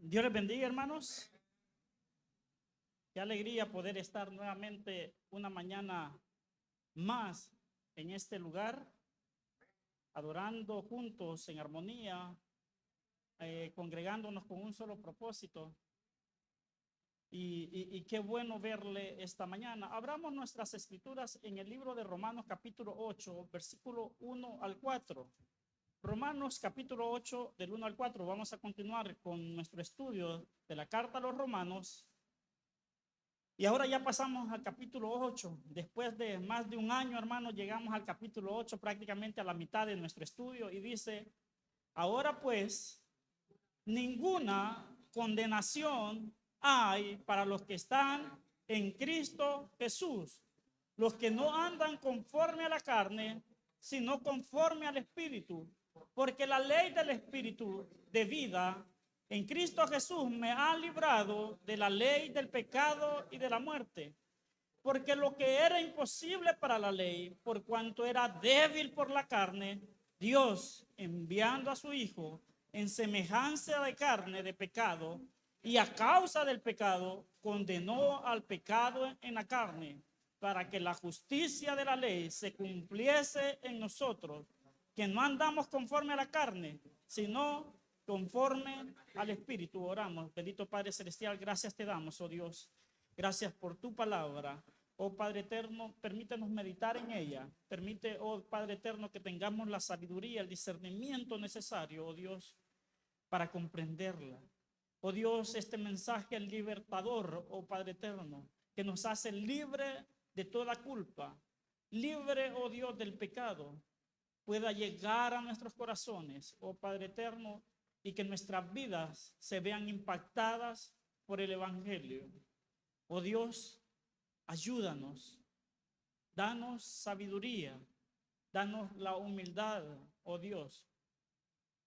Dios les bendiga, hermanos. Qué alegría poder estar nuevamente una mañana más en este lugar, adorando juntos en armonía, congregándonos con un solo propósito. Y qué bueno verle esta mañana. Abramos nuestras escrituras en el libro de Romanos capítulo 8, versículo 1 al 4. Romanos capítulo 8 del 1 al 4. Vamos a continuar con nuestro estudio de la carta a los romanos. Y ahora ya pasamos al capítulo 8. Después de más de un año, hermanos, llegamos al capítulo 8, prácticamente a la mitad de nuestro estudio. Y dice, ahora pues, ninguna condenación hay para los que están en Cristo Jesús, los que no andan conforme a la carne, sino conforme al Espíritu. Porque la ley del Espíritu de vida en Cristo Jesús me ha librado de la ley del pecado y de la muerte. Porque lo que era imposible para la ley, por cuanto era débil por la carne, Dios, enviando a su Hijo en semejanza de carne de pecado, y a causa del pecado, condenó al pecado en la carne, para que la justicia de la ley se cumpliese en nosotros, que no andamos conforme a la carne, sino conforme al Espíritu. Oramos. Bendito Padre Celestial, gracias te damos, oh Dios. Gracias por tu palabra. Oh Padre eterno, permítenos meditar en ella. Permite, oh Padre eterno, que tengamos la sabiduría, el discernimiento necesario, oh Dios, para comprenderla. Oh Dios, este mensaje libertador, oh Padre eterno, que nos hace libre de toda culpa, libre, oh Dios, del pecado, pueda llegar a nuestros corazones, oh Padre eterno, y que nuestras vidas se vean impactadas por el Evangelio. Oh Dios, ayúdanos, danos sabiduría, danos la humildad, oh Dios,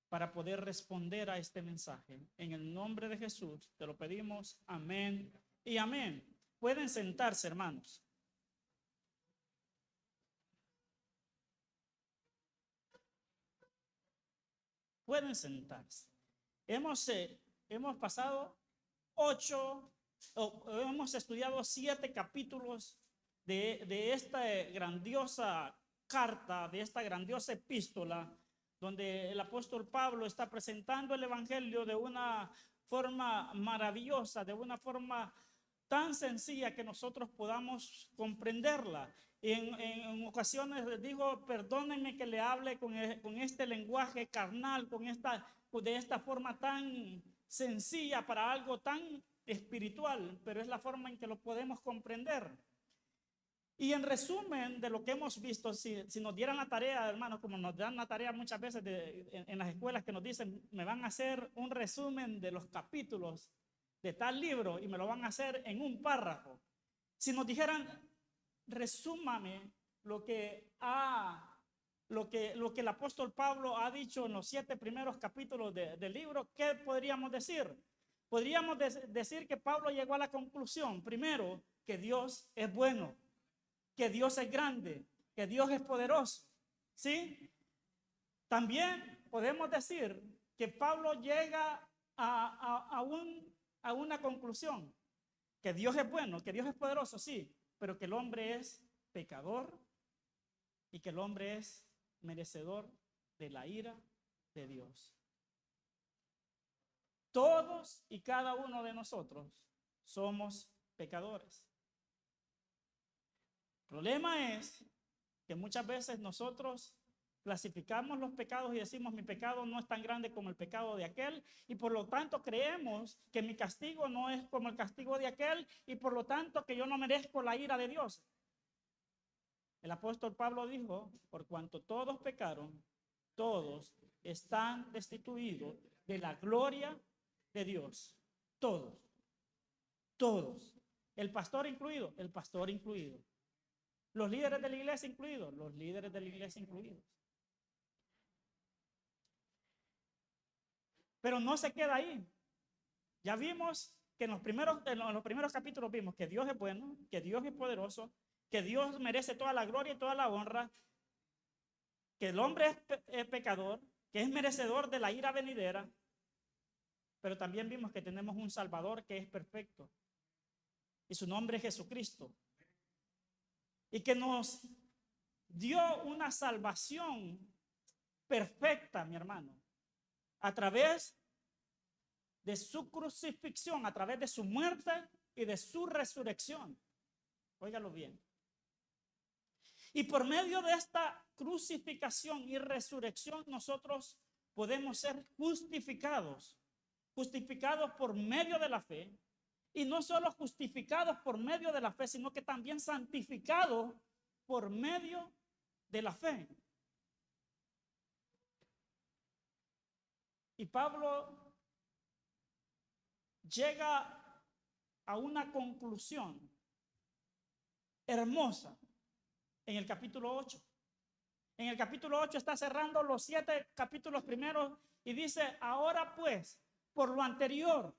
para poder responder a este mensaje. En el nombre de Jesús te lo pedimos. Amén y amén. Pueden sentarse, hermanos. Pueden sentarse. Hemos pasado 8, hemos estudiado 7 capítulos de esta grandiosa carta, de esta grandiosa epístola, donde el apóstol Pablo está presentando el evangelio de una forma maravillosa, de una forma tan sencilla que nosotros podamos comprenderla. En ocasiones les digo, perdónenme que le hable con este lenguaje carnal, de esta forma tan sencilla para algo tan espiritual, pero es la forma en que lo podemos comprender. Y en resumen de lo que hemos visto, si nos dieran la tarea, hermanos, como nos dan la tarea muchas veces en las escuelas que nos dicen, me van a hacer un resumen de los capítulos de tal libro y me lo van a hacer en un párrafo. Si nos dijeran, resúmame lo que el apóstol Pablo ha dicho en los 7 primeros capítulos del libro, ¿qué podríamos decir? Podríamos decir que Pablo llegó a la conclusión, primero, que Dios es bueno, que Dios es grande, que Dios es poderoso, ¿sí? También podemos decir que Pablo llega a una conclusión, que Dios es bueno, que Dios es poderoso, sí, pero que el hombre es pecador y que el hombre es merecedor de la ira de Dios. Todos y cada uno de nosotros somos pecadores. El problema es que muchas veces nosotros clasificamos los pecados y decimos mi pecado no es tan grande como el pecado de aquel y por lo tanto creemos que mi castigo no es como el castigo de aquel y por lo tanto que yo no merezco la ira de Dios. El apóstol Pablo dijo, por cuanto todos pecaron, todos están destituidos de la gloria de Dios. Todos, todos. El pastor incluido, el pastor incluido. Los líderes de la iglesia incluidos, los líderes de la iglesia incluidos. Pero no se queda ahí. Ya vimos que en los primeros capítulos vimos que Dios es bueno, que Dios es poderoso, que Dios merece toda la gloria y toda la honra, que el hombre es pecador, que es merecedor de la ira venidera. pero también vimos que tenemos un Salvador que es perfecto. Y su nombre es Jesucristo. Y que nos dio una salvación perfecta, mi hermano, a través de su crucifixión, a través de su muerte y de su resurrección. Óigalo bien. Y por medio de esta crucificación y resurrección, nosotros podemos ser justificados. Justificados por medio de la fe. Y no solo justificados por medio de la fe, sino que también santificados por medio de la fe. Y Pablo llega a una conclusión hermosa en el capítulo 8. En el capítulo 8 está cerrando los 7 capítulos primeros y dice: ahora pues, por lo anterior,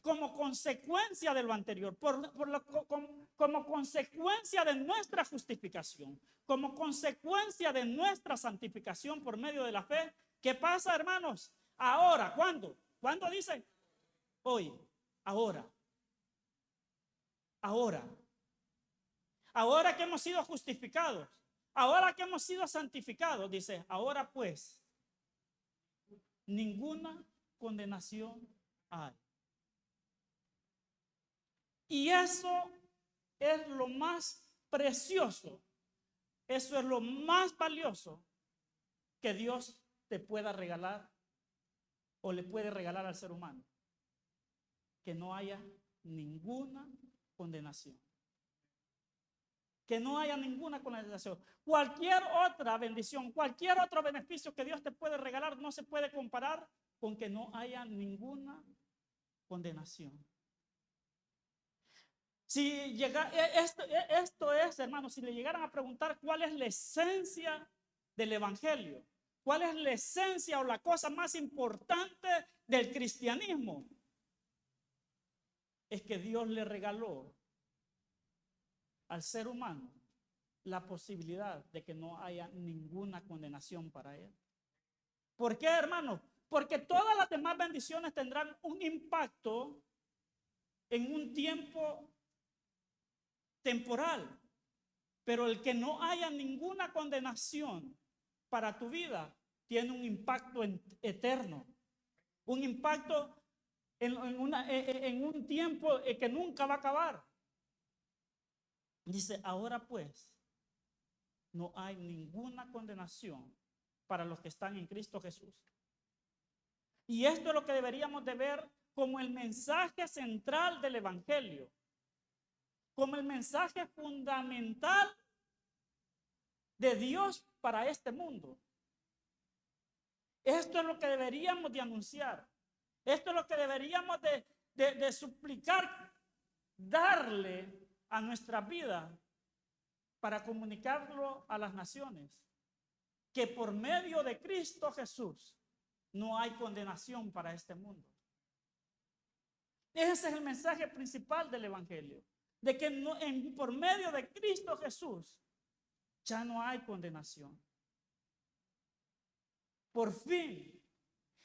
como consecuencia de lo anterior, como consecuencia de nuestra justificación, como consecuencia de nuestra santificación por medio de la fe, ¿qué pasa, hermanos? Ahora, ¿cuándo? ¿Cuándo dice? Hoy, ahora. Ahora. Ahora que hemos sido justificados, ahora que hemos sido santificados, dice: ahora pues, ninguna condenación hay. Y eso es lo más precioso, eso es lo más valioso que Dios te pueda regalar o le puede regalar al ser humano. Que no haya ninguna condenación. Que no haya ninguna condenación. Cualquier otra bendición, cualquier otro beneficio que Dios te puede regalar no se puede comparar con que no haya ninguna condenación. Si llega, esto es, hermanos, si le llegaran a preguntar cuál es la esencia del evangelio, cuál es la esencia o la cosa más importante del cristianismo, es que Dios le regaló al ser humano la posibilidad de que no haya ninguna condenación para él. ¿Por qué, hermanos? Porque todas las demás bendiciones tendrán un impacto en un tiempo temporal, pero el que no haya ninguna condenación para tu vida tiene un impacto eterno, un impacto en un tiempo que nunca va a acabar. Dice: ahora pues, no hay ninguna condenación para los que están en Cristo Jesús. Y esto es lo que deberíamos de ver como el mensaje central del evangelio, como el mensaje fundamental de Dios para este mundo. Esto es lo que deberíamos de anunciar. Esto es lo que deberíamos de suplicar, darle a nuestra vida para comunicarlo a las naciones. Que por medio de Cristo Jesús no hay condenación para este mundo. Ese es el mensaje principal del evangelio. De que por medio de Cristo Jesús ya no hay condenación. Por fin,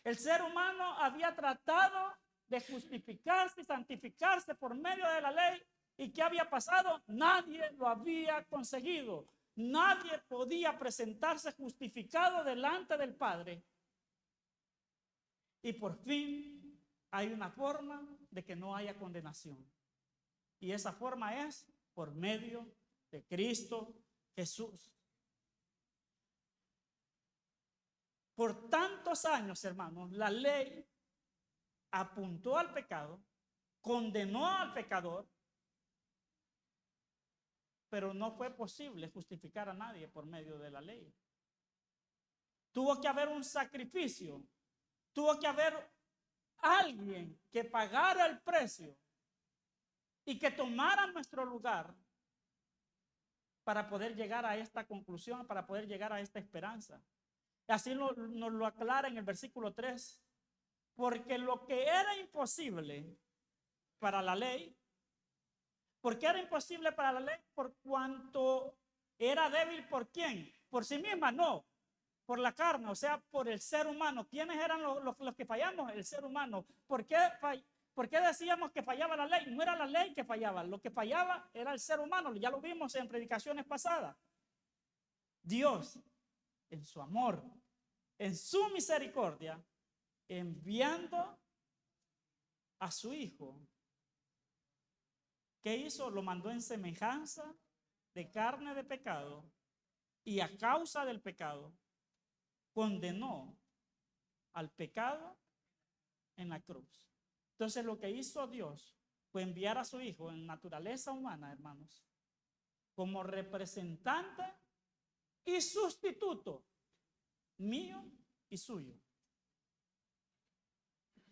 el ser humano había tratado de justificarse y santificarse por medio de la ley. ¿Y qué había pasado? Nadie lo había conseguido. Nadie podía presentarse justificado delante del Padre. Y por fin hay una forma de que no haya condenación. Y esa forma es por medio de Cristo Jesús. Por tantos años, hermanos, la ley apuntó al pecado, condenó al pecador, pero no fue posible justificar a nadie por medio de la ley. Tuvo que haber un sacrificio, tuvo que haber alguien que pagara el precio y que tomara nuestro lugar para poder llegar a esta conclusión, para poder llegar a esta esperanza. Así nos lo aclara en el versículo 3. Porque lo que era imposible para la ley, ¿por qué era imposible para la ley? Por cuanto era débil, ¿por quién? Por sí misma, no. por la carne, o sea, por el ser humano. ¿Quiénes eran los que fallamos? El ser humano. ¿Por qué decíamos que fallaba la ley? No era la ley que fallaba, lo que fallaba era el ser humano. Ya lo vimos en predicaciones pasadas. Dios, en su amor, en su misericordia, enviando a su Hijo, ¿qué hizo? Lo mandó en semejanza de carne de pecado, y a causa del pecado condenó al pecado en la cruz. Entonces lo que hizo Dios fue enviar a su Hijo en naturaleza humana, hermanos, como representante y sustituto mío y suyo.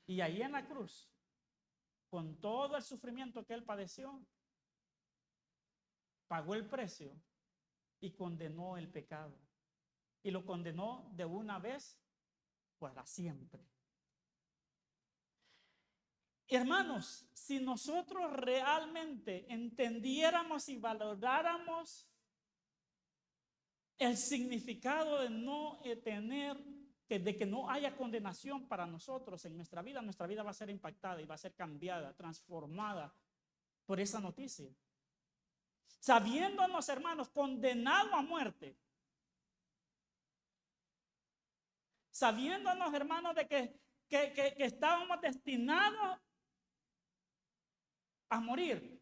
Y ahí en la cruz, con todo el sufrimiento que él padeció, pagó el precio y condenó el pecado. Y lo condenó de una vez para siempre. Hermanos, si nosotros realmente entendiéramos y valoráramos el significado de no tener, de que no haya condenación para nosotros en nuestra vida va a ser impactada y va a ser cambiada, transformada por esa noticia. Sabiéndonos, hermanos, condenados a muerte. Sabiéndonos, hermanos, de que estábamos destinados a morir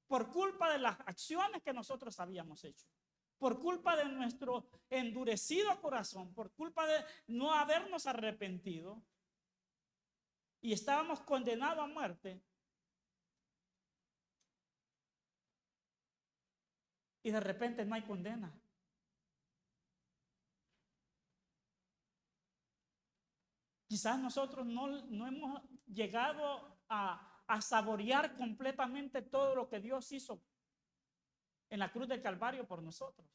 por culpa de las acciones que nosotros habíamos hecho, por culpa de nuestro endurecido corazón, por culpa de no habernos arrepentido, y estábamos condenados a muerte. Y de repente no hay condena. Quizás nosotros no hemos llegado a saborear completamente todo lo que Dios hizo en la cruz del Calvario por nosotros.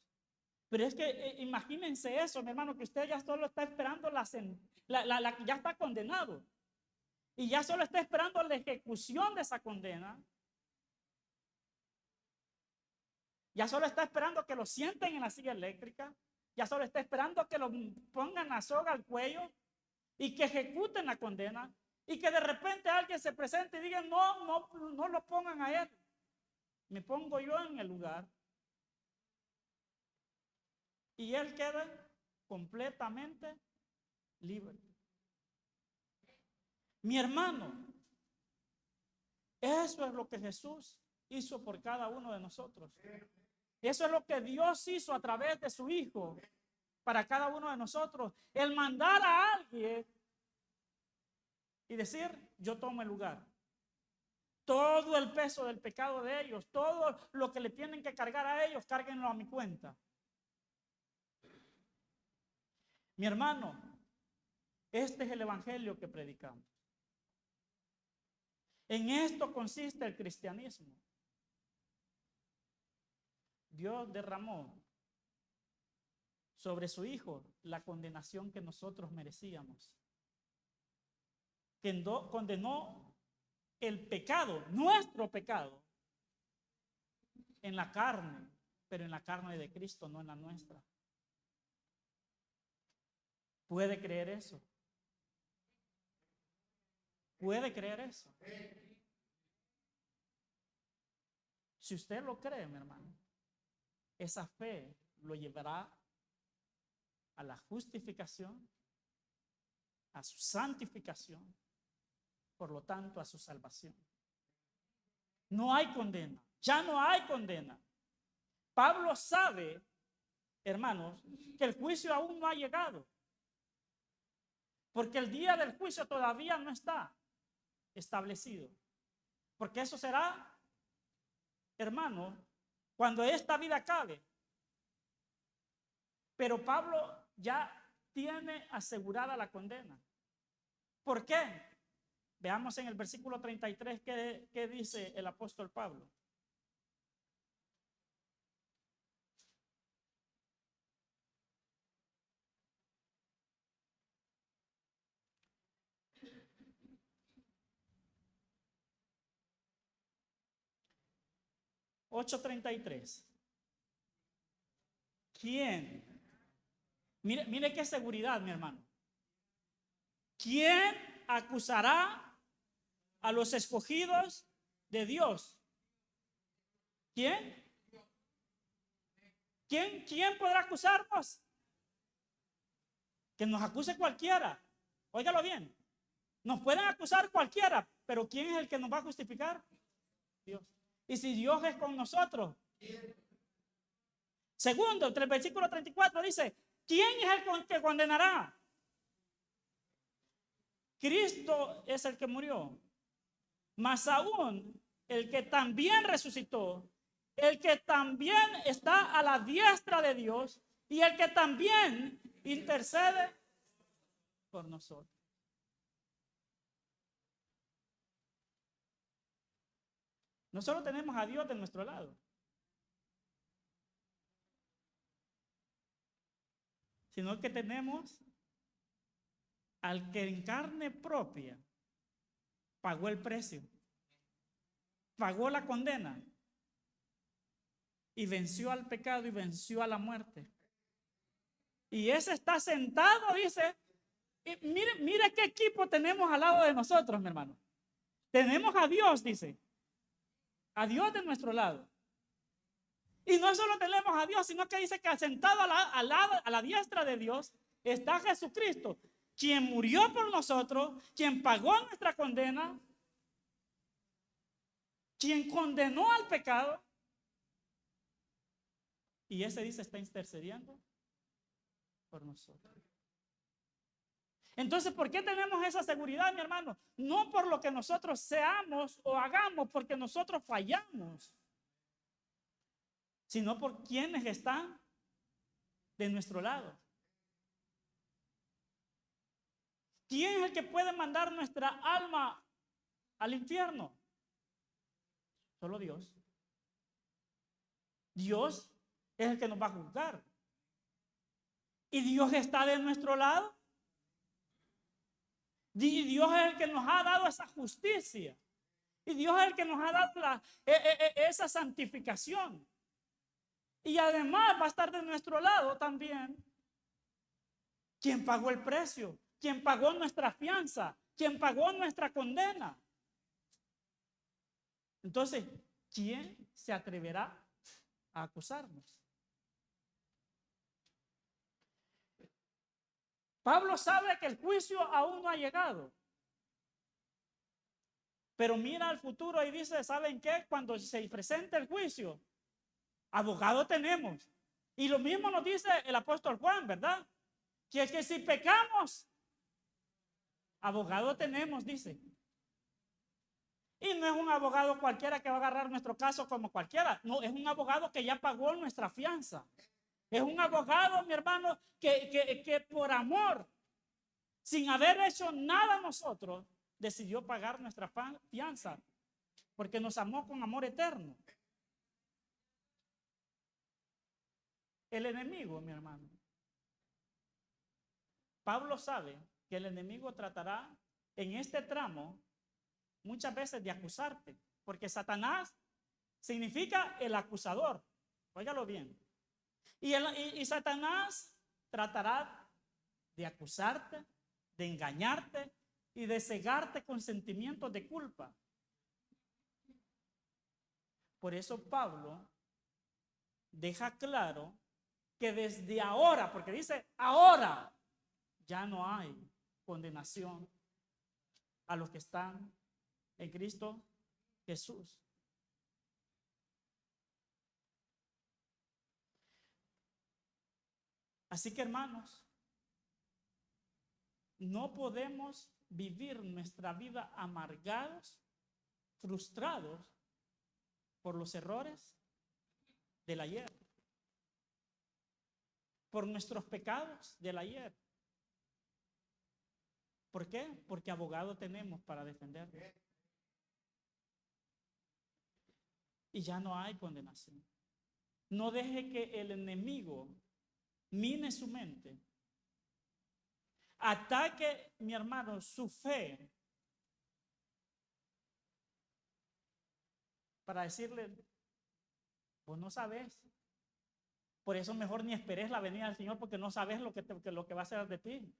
Pero es que imagínense eso, mi hermano, que usted ya solo está esperando ya está condenado. Y ya solo está esperando la ejecución de esa condena. Ya solo está esperando que lo sienten en la silla eléctrica. Ya solo está esperando que lo pongan la soga al cuello y que ejecuten la condena. Y que de repente alguien se presente y diga, no lo pongan a él. Me pongo yo en el lugar. Y él queda completamente libre. Mi hermano, eso es lo que Jesús hizo por cada uno de nosotros. Eso es lo que Dios hizo a través de su Hijo para cada uno de nosotros. El mandar a alguien y decir, yo tomo el lugar. Todo el peso del pecado de ellos, todo lo que le tienen que cargar a ellos, cárguenlo a mi cuenta. Mi hermano, este es el evangelio que predicamos. En esto consiste el cristianismo. Dios derramó sobre su Hijo la condenación que nosotros merecíamos. Condenó el pecado, nuestro pecado, en la carne, pero en la carne de Cristo, no en la nuestra. ¿Puede creer eso? ¿Puede creer eso? Si usted lo cree, mi hermano, esa fe lo llevará a la justificación, a su santificación, por lo tanto a su salvación. No hay condena, ya no hay condena. Pablo sabe, hermanos, que el juicio aún no ha llegado, porque el día del juicio todavía no está establecido, porque eso será, hermano, cuando esta vida acabe. Pero Pablo ya tiene asegurada la condena. ¿Por qué? Veamos en el versículo 33 qué dice el apóstol Pablo. (8:33) ¿Quién Mire qué seguridad, mi hermano. ¿Quién acusará a los escogidos de Dios? ¿Quién? ¿Quién podrá acusarnos? Que nos acuse cualquiera. Óigalo bien. Nos pueden acusar cualquiera, pero ¿quién es el que nos va a justificar? Dios. Y si Dios es con nosotros. Segundo, el versículo 34 dice, ¿quién es el que condenará? Cristo es el que murió, mas aún el que también resucitó, el que también está a la diestra de Dios y el que también intercede por nosotros. No solo tenemos a Dios de nuestro lado, sino que tenemos al que en carne propia pagó el precio, pagó la condena y venció al pecado y venció a la muerte. Y ese está sentado, dice, y mire qué equipo tenemos al lado de nosotros, mi hermano. Tenemos a Dios, dice, a Dios de nuestro lado. Y no solo tenemos a Dios, sino que dice que sentado a la diestra de Dios está Jesucristo, quien murió por nosotros, quien pagó nuestra condena, quien condenó al pecado. Y ese dice está intercediendo por nosotros. Entonces, ¿por qué tenemos esa seguridad, mi hermano? No por lo que nosotros seamos o hagamos, porque nosotros fallamos, sino por quienes están de nuestro lado. ¿Quién es el que puede mandar nuestra alma al infierno? Solo Dios. Dios es el que nos va a juzgar. ¿Y Dios está de nuestro lado? Y Dios es el que nos ha dado esa justicia. Y Dios es el que nos ha dado esa santificación. Y además va a estar de nuestro lado también quien pagó el precio, quien pagó nuestra fianza, quien pagó nuestra condena. Entonces, ¿quién se atreverá a acusarnos? Pablo sabe que el juicio aún no ha llegado. Pero mira al futuro y dice, ¿saben qué? Cuando se presente el juicio, abogado tenemos. Y lo mismo nos dice el apóstol Juan, ¿verdad? Que es que si pecamos, abogado tenemos, dice. Y no es un abogado cualquiera que va a agarrar nuestro caso como cualquiera. No, es un abogado que ya pagó nuestra fianza. Es un abogado, mi hermano, que por amor, sin haber hecho nada nosotros, decidió pagar nuestra fianza. Porque nos amó con amor eterno. El enemigo, mi hermano. Pablo sabe que el enemigo tratará en este tramo muchas veces de acusarte, porque Satanás significa el acusador. Óigalo bien. Y Satanás tratará de acusarte, de engañarte y de cegarte con sentimientos de culpa. Por eso Pablo deja claro que desde ahora, porque dice ahora, ya no hay condenación a los que están en Cristo Jesús. Así que, hermanos, no podemos vivir nuestra vida amargados, frustrados por los errores del ayer, por nuestros pecados del ayer. ¿Por qué? Porque abogado tenemos para defendernos. Y ya no hay condenación. No deje que el enemigo mine su mente, ataque, mi hermano, su fe, para decirle, vos no sabes, Por eso mejor ni esperes la venida del Señor, porque no sabes lo que va a hacer de ti.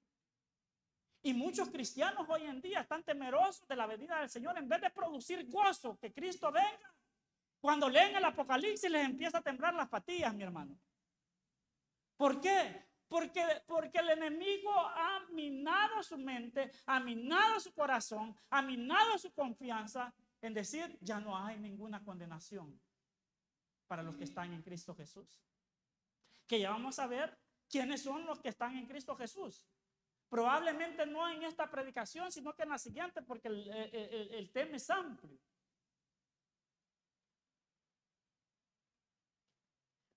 Y muchos cristianos hoy en día están temerosos de la venida del Señor. En vez de producir gozo, que Cristo venga, cuando leen el Apocalipsis les empieza a temblar las patillas, mi hermano. ¿Por qué? Porque el enemigo ha minado su mente, ha minado su corazón, ha minado su confianza en decir, ya no hay ninguna condenación para los que están en Cristo Jesús. Que ya vamos a ver quiénes son los que están en Cristo Jesús. Probablemente no en esta predicación, sino que en la siguiente, porque el tema es amplio.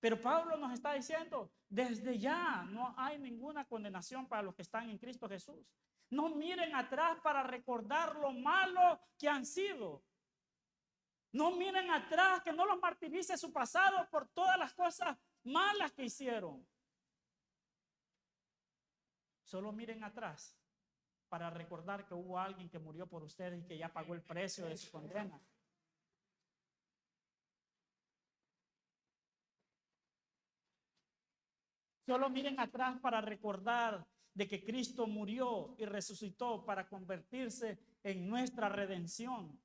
Pero Pablo nos está diciendo, desde ya no hay ninguna condenación para los que están en Cristo Jesús. No miren atrás para recordar lo malo que han sido. No miren atrás, que no los martirice su pasado por todas las cosas malas que hicieron. Solo miren atrás para recordar que hubo alguien que murió por ustedes y que ya pagó el precio de su condena. Solo miren atrás para recordar de que Cristo murió y resucitó para convertirse en nuestra redención.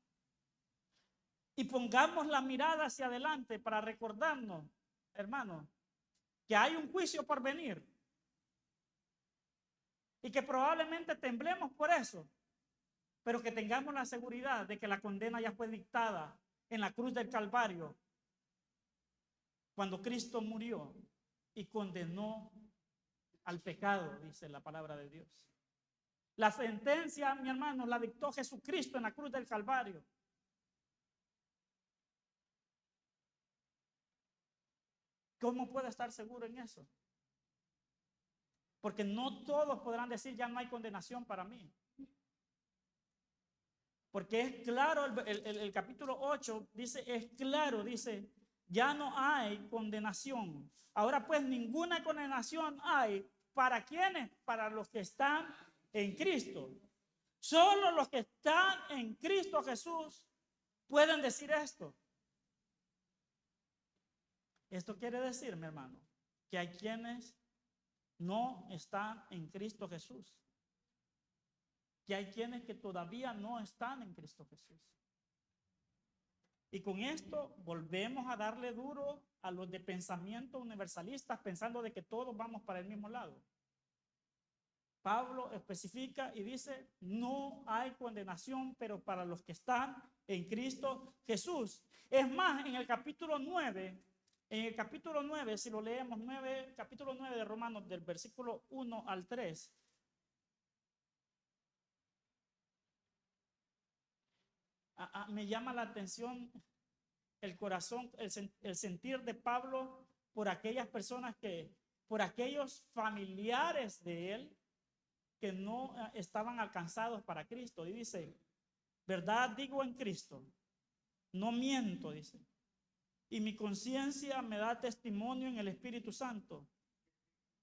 Y pongamos la mirada hacia adelante para recordarnos, hermanos, que hay un juicio por venir. Y que probablemente temblemos por eso, pero que tengamos la seguridad de que la condena ya fue dictada en la cruz del Calvario, cuando Cristo murió y condenó al pecado, dice la palabra de Dios. La sentencia, mi hermano, la dictó Jesucristo en la cruz del Calvario. ¿Cómo puede estar seguro en eso? Porque no todos podrán decir, ya no hay condenación para mí. Porque es claro, el capítulo 8 dice, es claro, dice, ya no hay condenación. Ahora pues ninguna condenación hay. ¿Para quiénes? Para los que están en Cristo. Solo los que están en Cristo Jesús pueden decir esto. Esto quiere decir, mi hermano, que hay quienes no están en Cristo Jesús. Que hay quienes que todavía no están en Cristo Jesús. Y con esto volvemos a darle duro a los de pensamiento universalistas, pensando de que todos vamos para el mismo lado. Pablo especifica y dice, no hay condenación, pero para los que están en Cristo Jesús. Es más, en el capítulo 9, si lo leemos, capítulo 9 de Romanos, del versículo 1 al 3, me llama la atención el corazón, el sentir de Pablo por aquellas personas por aquellos familiares de él que no estaban alcanzados para Cristo. Y dice, verdad digo en Cristo, no miento, dice, y mi conciencia me da testimonio en el Espíritu Santo,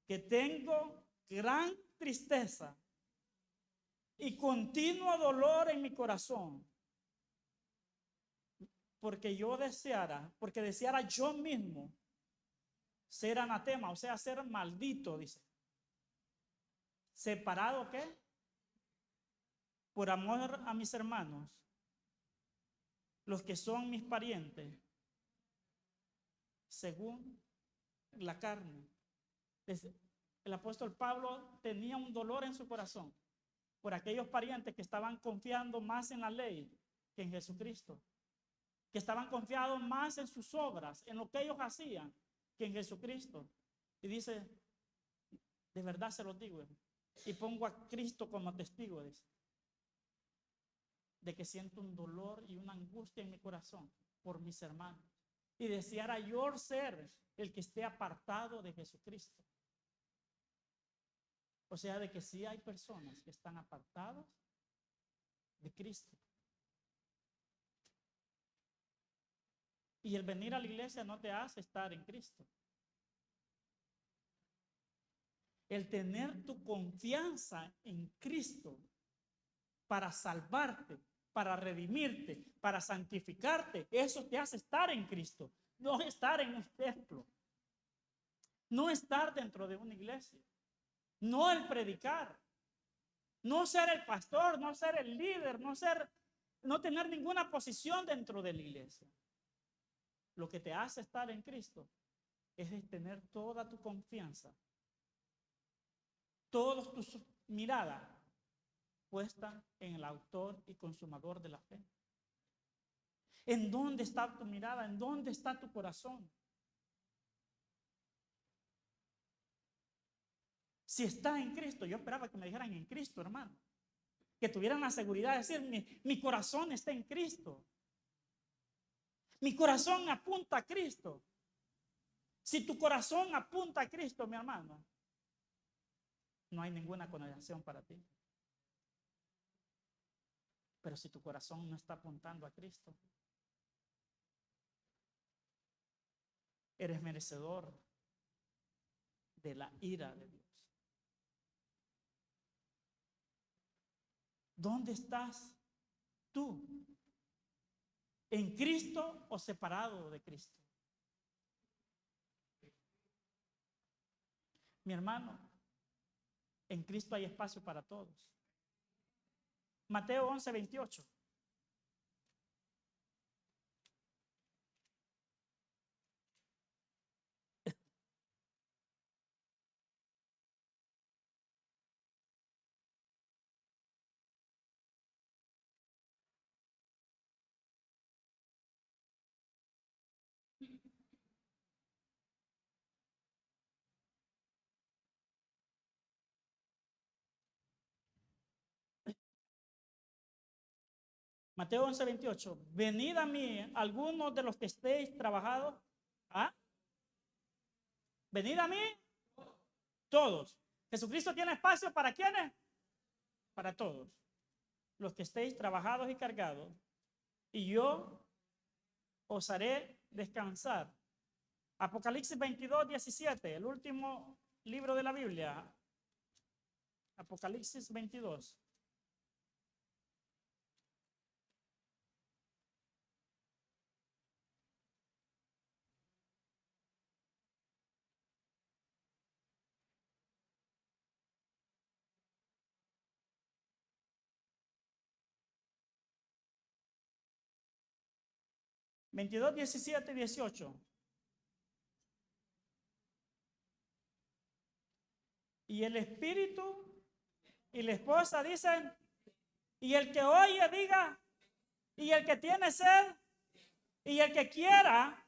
que tengo gran tristeza y continuo dolor en mi corazón, porque deseara yo mismo ser anatema, o sea, ser maldito, dice. ¿Separado qué? Por amor a mis hermanos, los que son mis parientes, según la carne. El apóstol Pablo tenía un dolor en su corazón por aquellos parientes que estaban confiando más en la ley que en Jesucristo, que estaban confiados más en sus obras, en lo que ellos hacían, que en Jesucristo. Y dice, de verdad se los digo, y pongo a Cristo como testigo, dice, de que siento un dolor y una angustia en mi corazón por mis hermanos. Y deseara yo ser el que esté apartado de Jesucristo. O sea, de que sí hay personas que están apartadas de Cristo. Y el venir a la iglesia no te hace estar en Cristo. El tener tu confianza en Cristo para salvarte, para redimirte, para santificarte, eso te hace estar en Cristo, no estar en un templo. No estar dentro de una iglesia. No el predicar. No ser el pastor, no ser el líder, no tener ninguna posición dentro de la iglesia. Lo que te hace estar en Cristo es tener toda tu confianza, todas tus miradas puestas en el autor y consumador de la fe. ¿En dónde está tu mirada? ¿En dónde está tu corazón? Si está en Cristo, yo esperaba que me dijeran en Cristo, hermano. Que tuvieran la seguridad de decir, mi corazón está en Cristo. Mi corazón apunta a Cristo. Si tu corazón apunta a Cristo, mi hermano, no hay ninguna condenación para ti. Pero si tu corazón no está apuntando a Cristo, eres merecedor de la ira de Dios. ¿Dónde estás tú? ¿En Cristo o separado de Cristo? Mi hermano, en Cristo hay espacio para todos. Mateo 11:28. Mateo 11:28. Venid a mí, algunos de los que estéis trabajados. ¿Ah? Venid a mí, todos. Jesucristo tiene espacio para ¿quiénes? Para todos. Los que estéis trabajados y cargados. Y yo os haré descansar. Apocalipsis 22:17, el último libro de la Biblia. Apocalipsis 22. Veintidós, 17 y 18. Y el espíritu y la esposa dicen, y el que oye diga, y el que tiene sed, y el que quiera.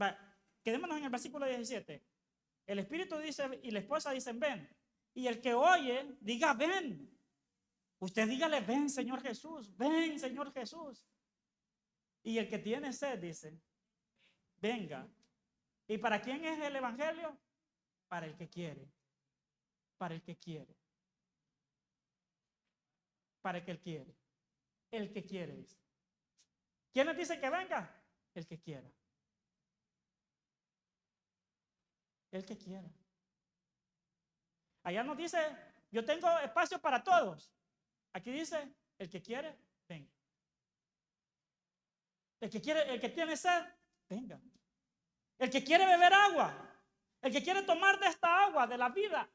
Va, quedémonos en el versículo 17. El espíritu dice y la esposa dicen, ven. Y el que oye diga, ven. Usted dígale, ven Señor Jesús, ven Señor Jesús. Y el que tiene sed dice, venga. ¿Y para quién es el evangelio? Para el que quiere. Para el que quiere. Para el que quiere. El que quiere dice. ¿Quién les dice que venga? El que quiera. El que quiera. Allá nos dice, yo tengo espacio para todos. Aquí dice, el que quiere, venga. El que quiere, el que tiene sed, venga. El que quiere beber agua, el que quiere tomar de esta agua, de la vida,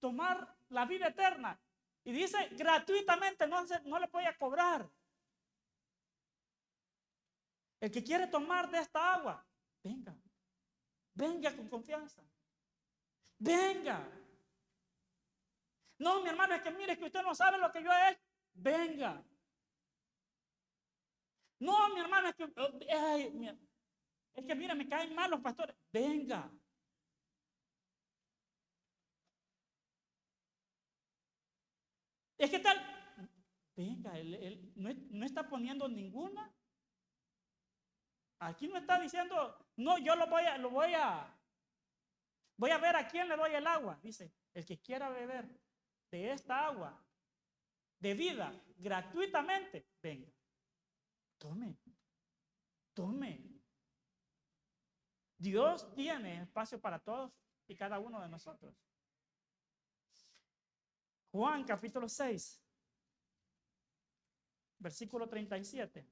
tomar la vida eterna. Y dice, gratuitamente, no le voy a cobrar. El que quiere tomar de esta agua, venga. Venga con confianza. Venga. No, mi hermano, es que mire que usted no sabe lo que yo he hecho. Venga. No, mi hermano, es que mira, me caen mal los pastores. Venga. Es que tal. Venga, él no está poniendo ninguna. Aquí no está diciendo, no, yo voy a ver a quién le doy el agua. Dice, el que quiera beber de esta agua de vida gratuitamente, venga. Tome. Dios tiene espacio para todos y cada uno de nosotros. Juan capítulo 6, versículo 37.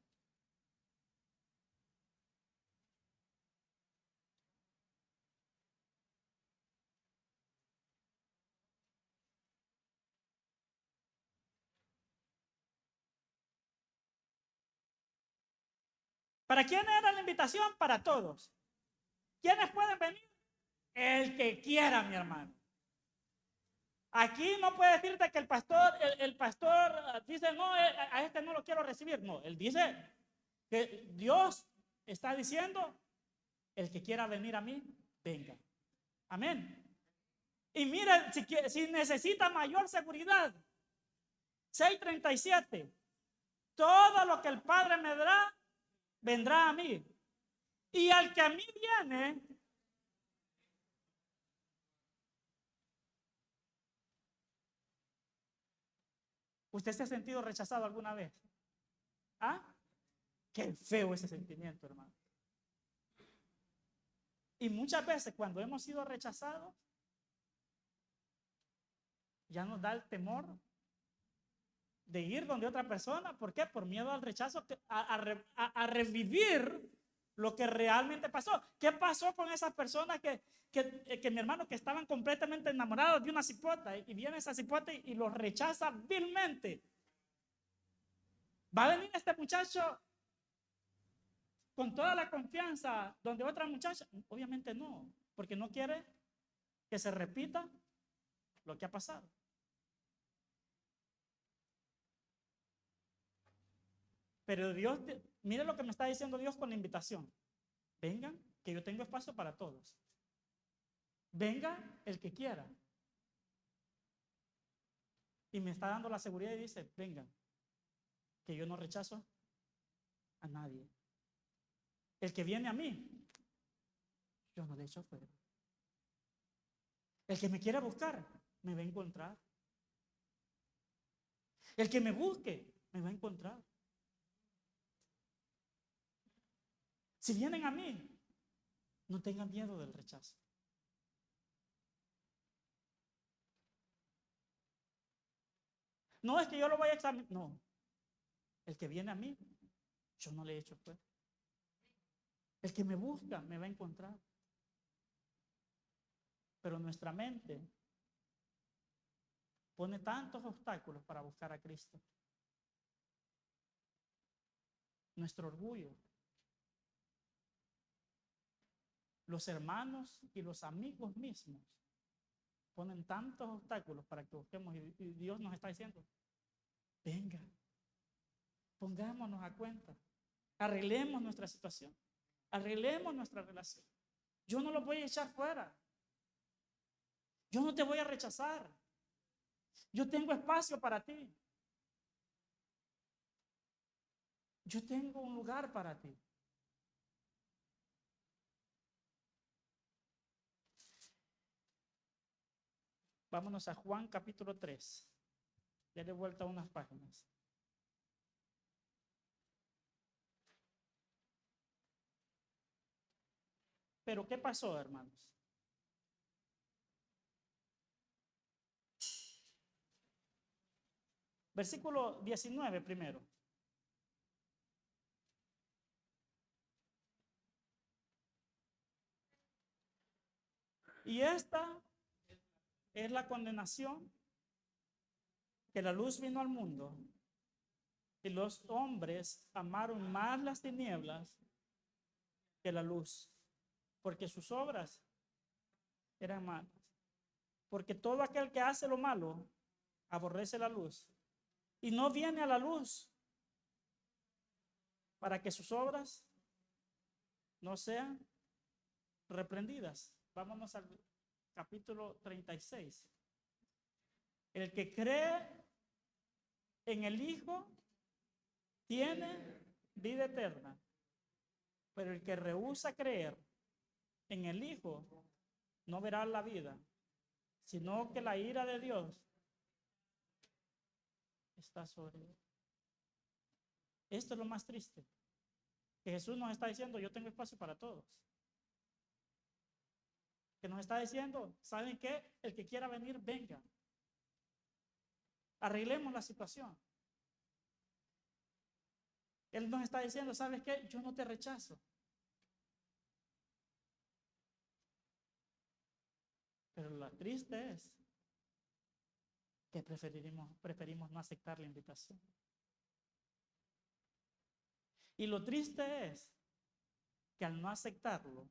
¿Para quién era la invitación? Para todos. ¿Quiénes pueden venir? El que quiera, mi hermano. Aquí no puede decirte que el pastor dice, no, a este no lo quiero recibir. No, él dice que Dios está diciendo, el que quiera venir a mí, venga. Amén. Y miren, si necesita mayor seguridad, 6:37, todo lo que el Padre me dará, vendrá a mí. Y al que a mí viene, ¿usted se ha sentido rechazado alguna vez? ¿Ah? Qué feo ese sentimiento, hermano. Y muchas veces cuando hemos sido rechazados, ya nos da el temor de ir donde otra persona. ¿Por qué? Por miedo al rechazo, a revivir lo que realmente pasó. ¿Qué pasó con esas personas que mi hermano, que estaban completamente enamorados de una cipota, y viene esa cipota y los rechaza vilmente? ¿Va a venir este muchacho con toda la confianza donde otra muchacha? Obviamente no, porque no quiere que se repita lo que ha pasado. Pero Dios, mire lo que me está diciendo Dios con la invitación. Vengan, que yo tengo espacio para todos. Venga el que quiera. Y me está dando la seguridad y dice, vengan, que yo no rechazo a nadie. El que viene a mí, yo no le echo fuera. El que me quiera buscar, me va a encontrar. El que me busque, me va a encontrar. Si vienen a mí, no tengan miedo del rechazo. No es que yo lo vaya a examinar, no. El que viene a mí, yo no le echo fuera. El que me busca, me va a encontrar. Pero nuestra mente pone tantos obstáculos para buscar a Cristo. Nuestro orgullo. Los hermanos y los amigos mismos ponen tantos obstáculos para que busquemos, y Dios nos está diciendo, venga, pongámonos a cuenta, arreglemos nuestra situación, arreglemos nuestra relación. Yo no lo voy a echar fuera. Yo no te voy a rechazar. Yo tengo espacio para ti. Yo tengo un lugar para ti. Vámonos a Juan capítulo 3. Dale vuelta a unas páginas. Pero ¿qué pasó, hermanos? Versículo 19 primero. Y esta es la condenación, que la luz vino al mundo y los hombres amaron más las tinieblas que la luz, porque sus obras eran malas. Porque todo aquel que hace lo malo aborrece la luz y no viene a la luz para que sus obras no sean reprendidas. Vámonos al capítulo 36. El que cree en el Hijo tiene vida eterna, pero el que rehúsa creer en el Hijo no verá la vida, sino que la ira de Dios está sobre él. Esto es lo más triste, que Jesús nos está diciendo, yo tengo espacio para todos. Que nos está diciendo, ¿saben qué? El que quiera venir, venga. Arreglemos la situación. Él nos está diciendo, ¿sabes qué? Yo no te rechazo. Pero lo triste es que preferimos no aceptar la invitación. Y lo triste es que al no aceptarlo,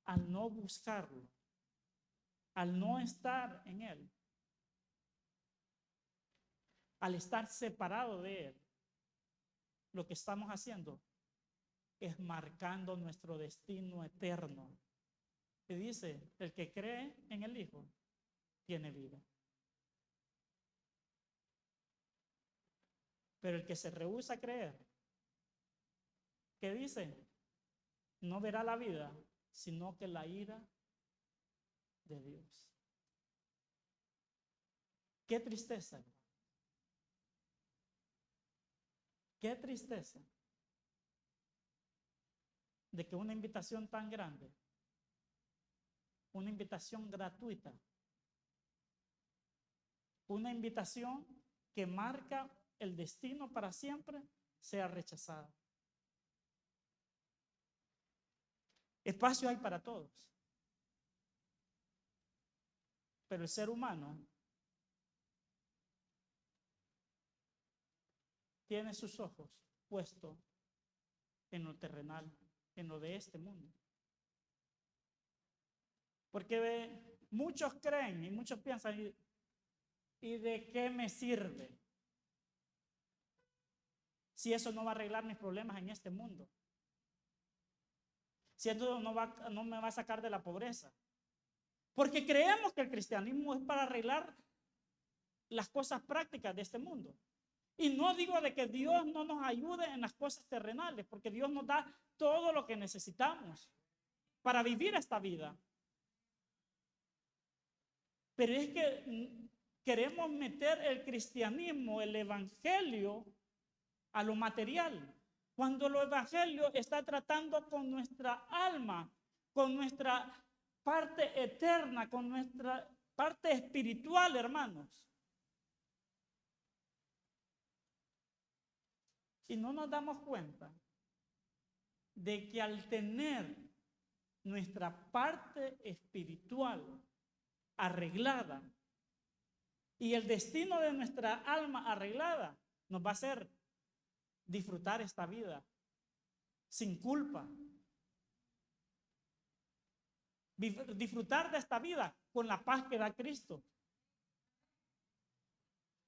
al no buscarlo, al no estar en Él, al estar separado de Él, lo que estamos haciendo es marcando nuestro destino eterno. Y dice, el que cree en el Hijo tiene vida. Pero el que se rehúsa a creer, ¿qué dice? No verá la vida, sino que la ira de Dios. Qué tristeza. Qué tristeza de que una invitación tan grande, una invitación gratuita, una invitación que marca el destino para siempre, sea rechazada. Espacio hay para todos, pero el ser humano tiene sus ojos puestos en lo terrenal, en lo de este mundo. Porque muchos creen y muchos piensan, ¿y de qué me sirve si eso no va a arreglar mis problemas en este mundo? Si eso no me va a sacar de la pobreza. Porque creemos que el cristianismo es para arreglar las cosas prácticas de este mundo. Y no digo de que Dios no nos ayude en las cosas terrenales, porque Dios nos da todo lo que necesitamos para vivir esta vida. Pero es que queremos meter el cristianismo, el evangelio, a lo material, cuando el evangelio está tratando con nuestra alma, con nuestra parte eterna, con nuestra parte espiritual, hermanos. Y no nos damos cuenta de que al tener nuestra parte espiritual arreglada y el destino de nuestra alma arreglada, nos va a hacer disfrutar esta vida sin culpa. Disfrutar de esta vida con la paz que da Cristo.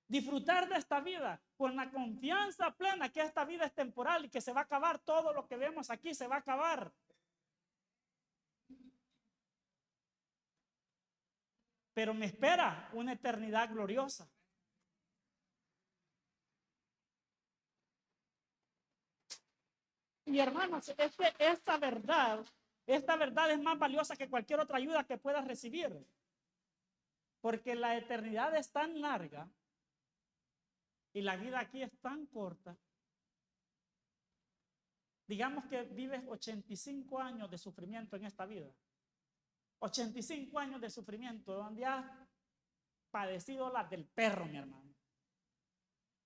Disfrutar de esta vida con la confianza plena que esta vida es temporal y que se va a acabar. Todo lo que vemos aquí se va a acabar. Pero me espera una eternidad gloriosa. Y hermanos, esta verdad es más valiosa que cualquier otra ayuda que puedas recibir. Porque la eternidad es tan larga y la vida aquí es tan corta. Digamos que vives 85 años de sufrimiento en esta vida. 85 años de sufrimiento donde has padecido la del perro, mi hermano.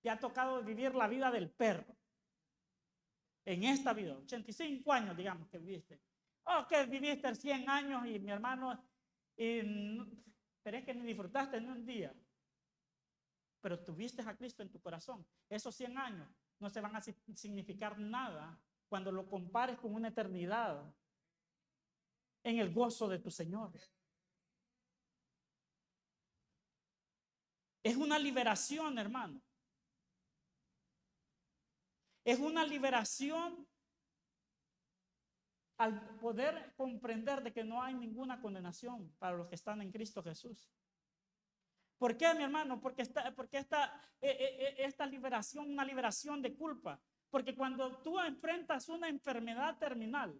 Te ha tocado vivir la vida del perro. En esta vida, 85 años, digamos que viviste. Oh, que viviste 100 años y mi hermano, pero es que ni disfrutaste ni un día. Pero tuviste a Cristo en tu corazón. Esos 100 años no se van a significar nada cuando lo compares con una eternidad en el gozo de tu Señor. Es una liberación, hermano. Es una liberación al poder comprender de que no hay ninguna condenación para los que están en Cristo Jesús. ¿Por qué, mi hermano? Porque esta liberación, una liberación de culpa. Porque cuando tú enfrentas una enfermedad terminal,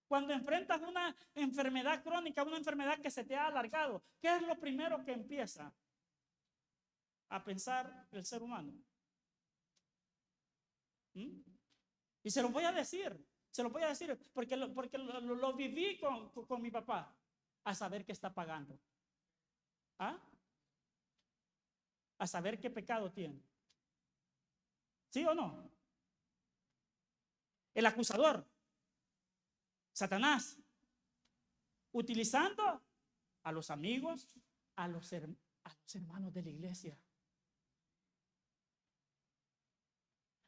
cuando enfrentas una enfermedad crónica, una enfermedad que se te ha alargado, ¿qué es lo primero que empieza a pensar el ser humano? Y se lo voy a decir porque lo viví con mi papá, a saber qué está pagando. ¿Ah? A saber qué pecado tiene. ¿Sí o no? El acusador, Satanás, utilizando a los amigos, a los hermanos de la iglesia,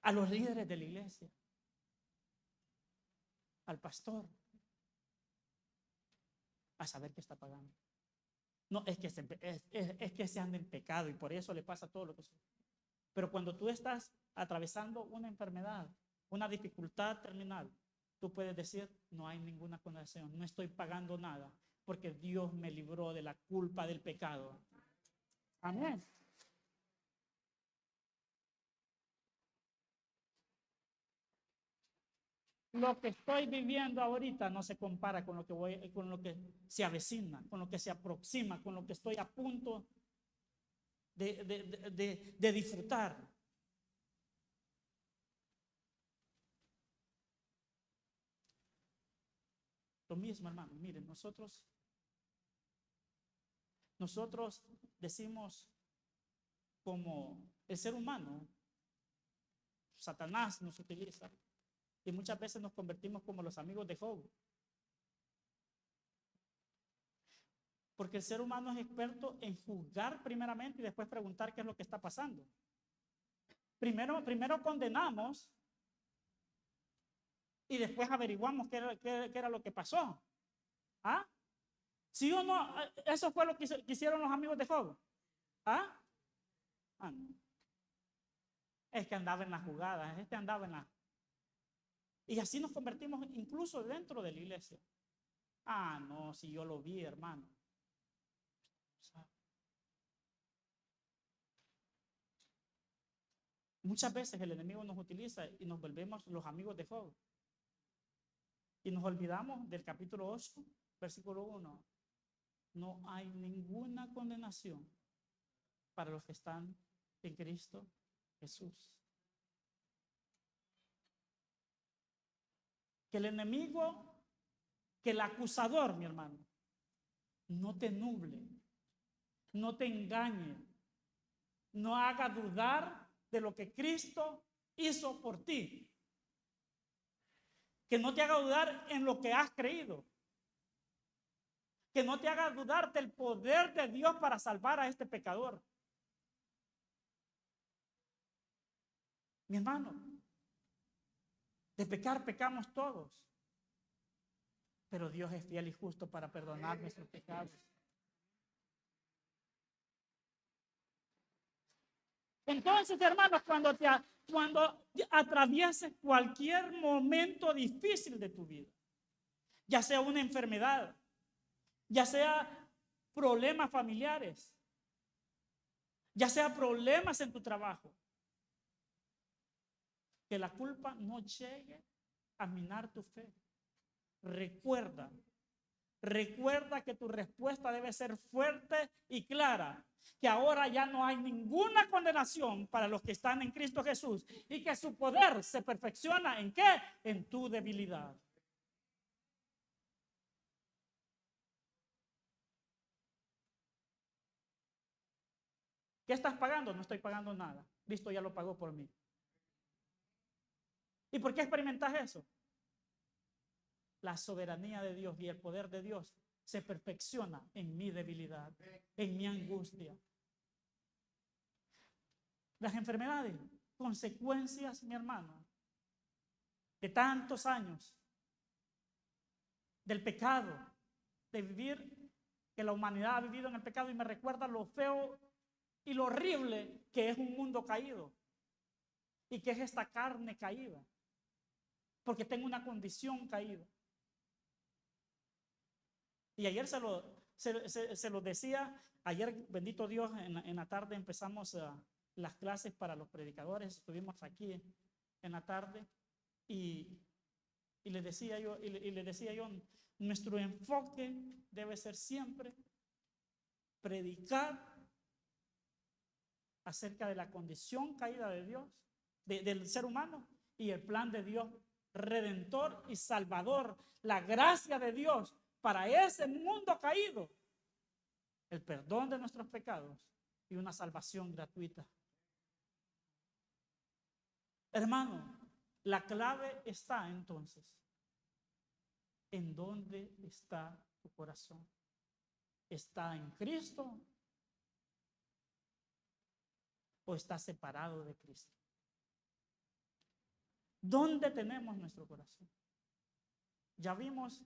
a los líderes de la iglesia. al pastor a saber que está pagando. No, es que se anda en pecado y por eso le pasa todo lo que sucede. Pero cuando tú estás atravesando una enfermedad, una dificultad terminal, tú puedes decir, no hay ninguna condenación, no estoy pagando nada, porque Dios me libró de la culpa del pecado. Amén. Lo que estoy viviendo ahorita no se compara con lo que con lo que se avecina, con lo que se aproxima, con lo que estoy a punto de disfrutar. Lo mismo, hermano. Miren, nosotros decimos como el ser humano, Satanás nos utiliza y muchas veces nos convertimos como los amigos de Job. Porque el ser humano es experto en juzgar primeramente y después preguntar qué es lo que está pasando. Primero condenamos y después averiguamos qué era lo que pasó. ¿Ah? ¿Sí o no? Eso fue lo que hicieron los amigos de Job. ¿Ah? Ah, no. Es que andaba en las jugadas, andaba en las... Y así nos convertimos incluso dentro de la iglesia. Ah, no, si yo lo vi, hermano. Muchas veces el enemigo nos utiliza y nos volvemos los amigos de Job. Y nos olvidamos del capítulo 8, versículo 1. No hay ninguna condenación para los que están en Cristo Jesús. Que el enemigo, que el acusador, mi hermano, no te nuble, no te engañe, no haga dudar de lo que Cristo hizo por ti. Que no te haga dudar en lo que has creído. Que no te haga dudar del poder de Dios para salvar a este pecador. Mi hermano, de pecar pecamos todos. Pero Dios es fiel y justo para perdonar nuestros pecados. Entonces, hermanos, cuando atravieses cualquier momento difícil de tu vida, ya sea una enfermedad, ya sea problemas familiares, ya sea problemas en tu trabajo, que la culpa no llegue a minar tu fe. Recuerda que tu respuesta debe ser fuerte y clara, que ahora ya no hay ninguna condenación para los que están en Cristo Jesús y que su poder se perfecciona ¿en qué? En tu debilidad. ¿Qué estás pagando? No estoy pagando nada. Cristo ya lo pagó por mí. ¿Y por qué experimentas eso? La soberanía de Dios y el poder de Dios se perfecciona en mi debilidad, en mi angustia. Las enfermedades, consecuencias, mi hermano, de tantos años, del pecado, de vivir, que la humanidad ha vivido en el pecado, y me recuerda lo feo y lo horrible que es un mundo caído y que es esta carne caída, porque tengo una condición caída. Y ayer se lo decía, ayer, bendito Dios, en la tarde empezamos las clases para los predicadores, estuvimos aquí en la tarde y le decía yo, nuestro enfoque debe ser siempre predicar acerca de la condición caída de Dios, del ser humano, y el plan de Dios redentor y salvador, la gracia de Dios para ese mundo caído, el perdón de nuestros pecados y una salvación gratuita. Hermano, la clave está entonces en dónde está tu corazón. ¿Está en Cristo o está separado de Cristo? ¿Dónde tenemos nuestro corazón? Ya vimos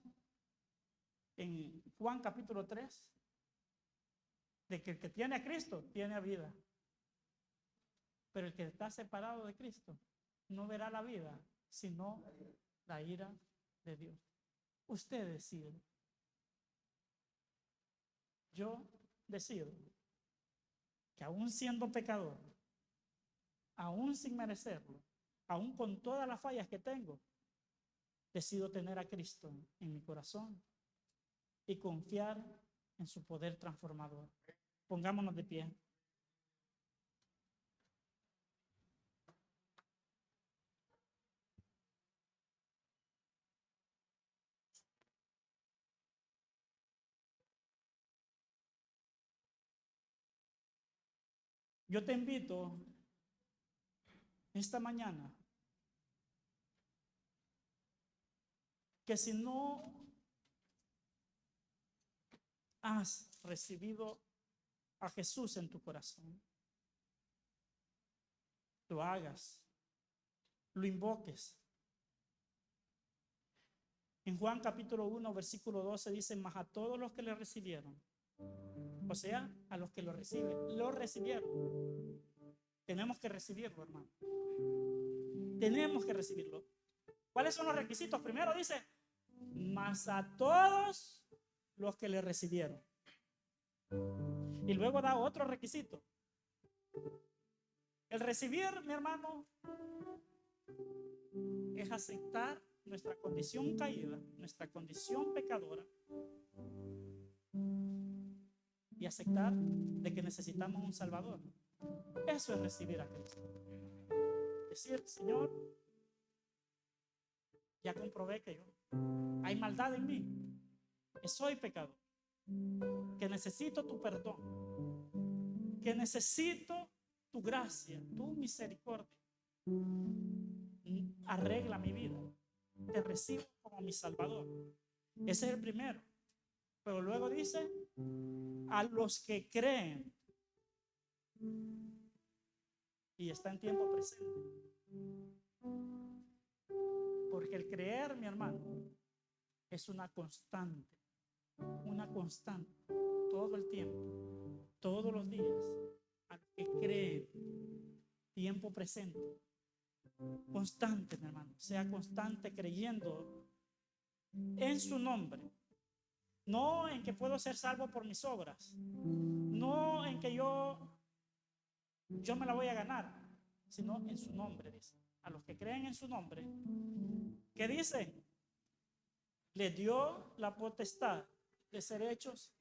en Juan capítulo 3 de que el que tiene a Cristo tiene vida. Pero el que está separado de Cristo no verá la vida, sino la ira de Dios. Usted decide. Yo decido que aún siendo pecador, aún sin merecerlo, aún con todas las fallas que tengo, decido tener a Cristo en mi corazón y confiar en su poder transformador. Pongámonos de pie. Yo te invito esta mañana que si no has recibido a Jesús en tu corazón, lo hagas, lo invoques. En Juan capítulo 1, versículo 12 dice: mas a todos los que le recibieron, o sea, a los que lo reciben, lo recibieron. Tenemos que recibirlo, hermano. Tenemos que recibirlo. ¿Cuáles son los requisitos? Primero dice: mas a todos los que le recibieron. Y luego da otro requisito. El recibir, mi hermano, es aceptar nuestra condición caída, nuestra condición pecadora, y aceptar de que necesitamos un Salvador. Eso es recibir a Cristo. Decir: Señor, ya comprobé que hay maldad en mí, que soy pecador, que necesito tu perdón, que necesito tu gracia, tu misericordia. Arregla mi vida. Te recibo como mi Salvador. Ese es el primero. Pero luego dice: a los que creen. Y está en tiempo presente. Porque el creer, mi hermano, es una constante. Una constante. Todo el tiempo. Todos los días. A los que creen. Tiempo presente. Constante, mi hermano. Sea constante creyendo en su nombre. No en que puedo ser salvo por mis obras. No en que yo me la voy a ganar, sino en su nombre, dice. A los que creen en su nombre. ¿Qué dice? Les dio la potestad de ser hechos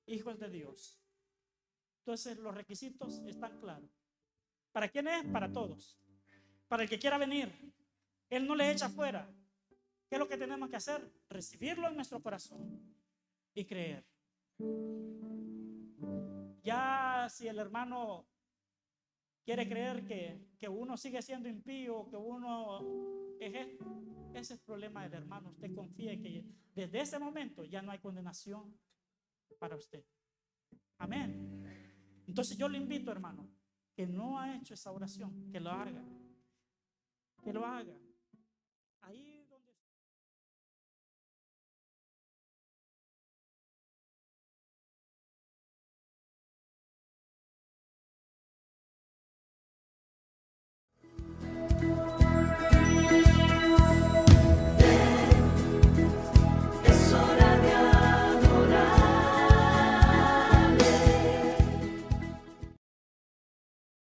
hijos de Dios. Entonces los requisitos están claros. ¿Para quién es? Para todos. Para el que quiera venir. Él no le echa fuera. ¿Qué es lo que tenemos que hacer? Recibirlo en nuestro corazón y creer. Ya si el hermano quiere creer que uno sigue siendo impío, que uno ese es el problema del hermano. Usted confíe que desde ese momento ya no hay condenación para usted. Amén. Entonces yo le invito, hermano, que no ha hecho esa oración, que lo haga. Que lo haga.